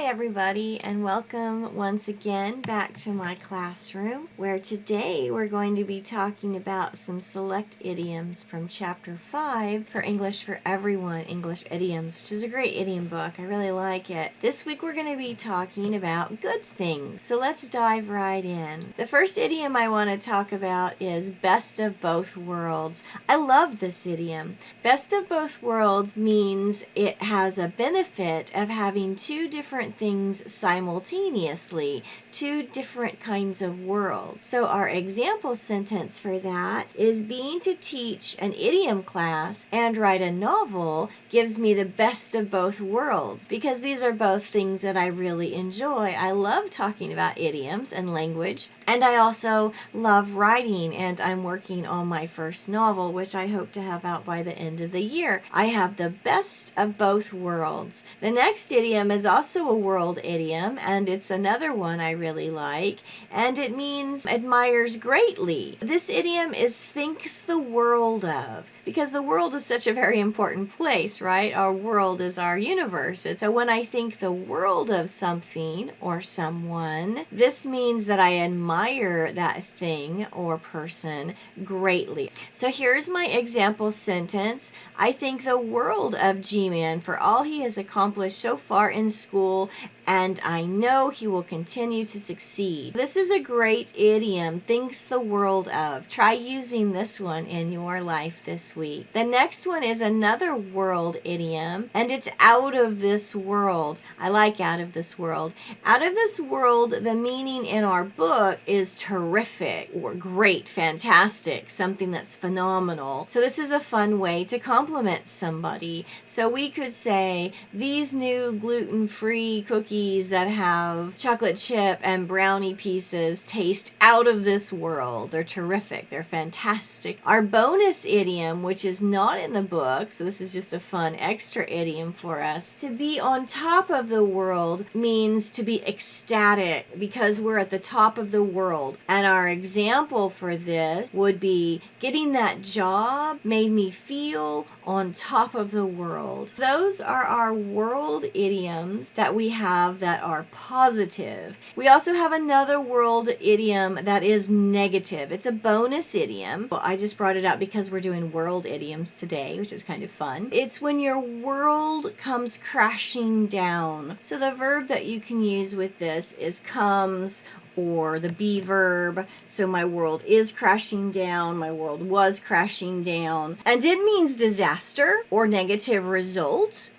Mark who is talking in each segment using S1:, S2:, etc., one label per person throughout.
S1: everybody, and welcome once again back to my classroom, where today we're going to be talking about some select idioms from Chapter 5 for English for Everyone, English Idioms, which is a great idiom book. I really like it. This week we're going to be talking about good things, so let's dive right in. The first idiom I want to talk about is best of both worlds. I love this idiom. Best of both worlds means it has a benefit of having two different things simultaneously, two different kinds of worlds. So our example sentence for that is being to teach an idiom class and write a novel gives me the best of both worlds, because these are both things that I really enjoy. I love talking about idioms and language, and I also love writing, and I'm working on my first novel, which I hope to have out by the end of the year. I have the best of both worlds. The next idiom is also a world idiom, and it's another one I really like, and it means admires greatly. This idiom is thinks the world of, because the world is such a very important place, right? Our world is our universe. And so when I think the world of something or someone, this means that I admire that thing or person greatly. So here's my example sentence. I think the world of G-Man for all he has accomplished so far in school, and I know he will continue to succeed. This is a great idiom, thinks the world of. Try using this one in your life this week. The next one is another world idiom, and it's out of this world. I like out of this world. Out of this world, the meaning in our book is terrific or great, fantastic, something that's phenomenal. So this is a fun way to compliment somebody. So we could say, these new gluten-free cookies that have chocolate chip and brownie pieces taste out of this world. They're terrific. They're fantastic. Our bonus idiom, which is not in the book, so this is just a fun extra idiom for us. To be on top of the world means to be ecstatic, because we're at the top of the world. And our example for this would be, getting that job made me feel on top of the world. Those are our world idioms that we have that are positive. We also have another world idiom that is negative. It's a bonus idiom. Well, I just brought it up because we're doing world idioms today, which is kind of fun. It's when your world comes crashing down. So the verb that you can use with this is comes, or the be verb. So my world is crashing down, my world was crashing down. And it means disaster or negative result.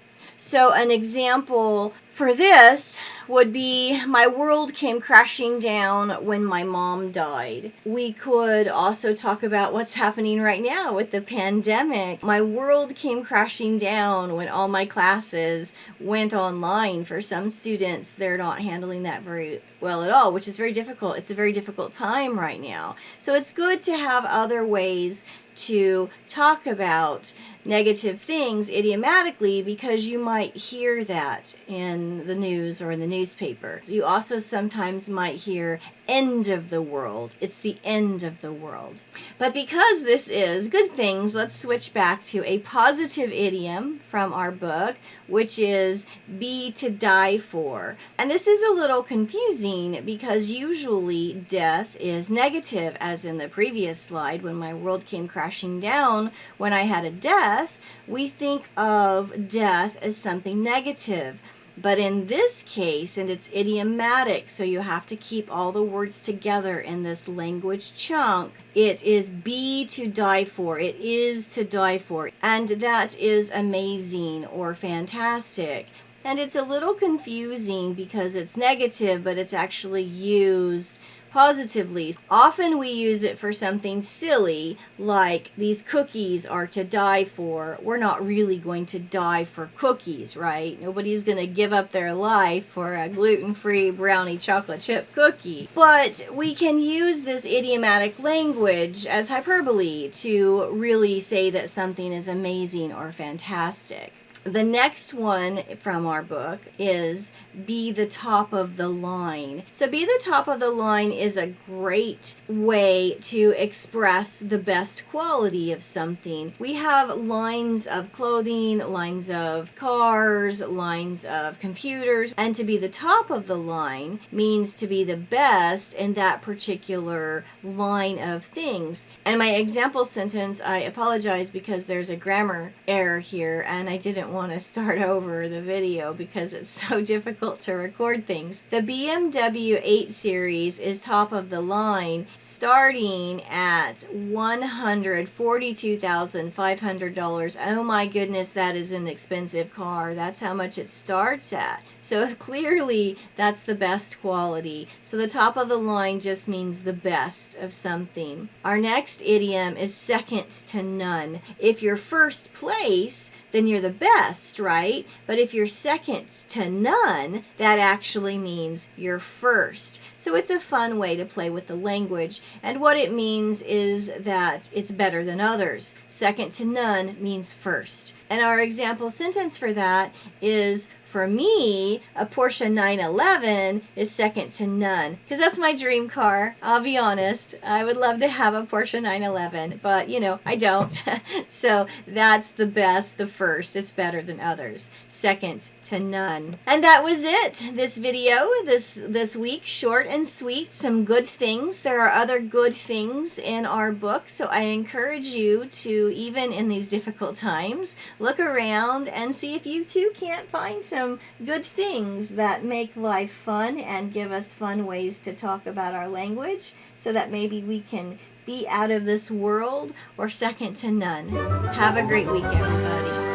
S1: So an example for this would be, my world came crashing down when my mom died. We could also talk about what's happening right now with the pandemic. My world came crashing down when all my classes went online. For some students, they're not handling that very well at all, which is very difficult. It's a very difficult time right now. So it's good to have other ways to talk about negative things idiomatically, because you might hear that in the news or in the newspaper. You also sometimes might hear end of the world. It's the end of the world. But because this is good things, let's switch back to a positive idiom from our book, which is be to die for. And this is a little confusing because usually death is negative, as in the previous slide, when my world came crashing down when I had a death, we think of death as something negative. But in this case, and it's idiomatic, so you have to keep all the words together in this language chunk, it is be to die for. It is to die for. And that is amazing or fantastic. And it's a little confusing because it's negative, but it's actually used positively. Often we use it for something silly, like these cookies are to die for. We're not really going to die for cookies, right? Nobody's going to give up their life for a gluten-free brownie chocolate chip cookie. But we can use this idiomatic language as hyperbole to really say that something is amazing or fantastic. The next one from our book is be the top of the line. So be the top of the line is a great way to express the best quality of something. We have lines of clothing, lines of cars, lines of computers, and to be the top of the line means to be the best in that particular line of things. And my example sentence, I apologize because there's a grammar error here and I didn't want to start over the video because it's so difficult to record things. The BMW 8 Series is top of the line starting at $142,500. Oh my goodness, that is an expensive car. That's how much it starts at. So clearly that's the best quality. So the top of the line just means the best of something. Our next idiom is second to none. If you're first place, then you're the best, right? But if you're second to none, that actually means you're first. So it's a fun way to play with the language. And what it means is that it's better than others. Second to none means first. And our example sentence for that is, for me, a Porsche 911 is second to none. Because that's my dream car, I'll be honest. I would love to have a Porsche 911, but you know, I don't. So that's the best, the first. It's better than others. Second to none. And that was it. This video, this week, short and sweet, some good things. There are other good things in our book, so I encourage you to, even in these difficult times, look around and see if you too can't find some good things that make life fun and give us fun ways to talk about our language so that maybe we can be out of this world or second to none. Have a great week, everybody.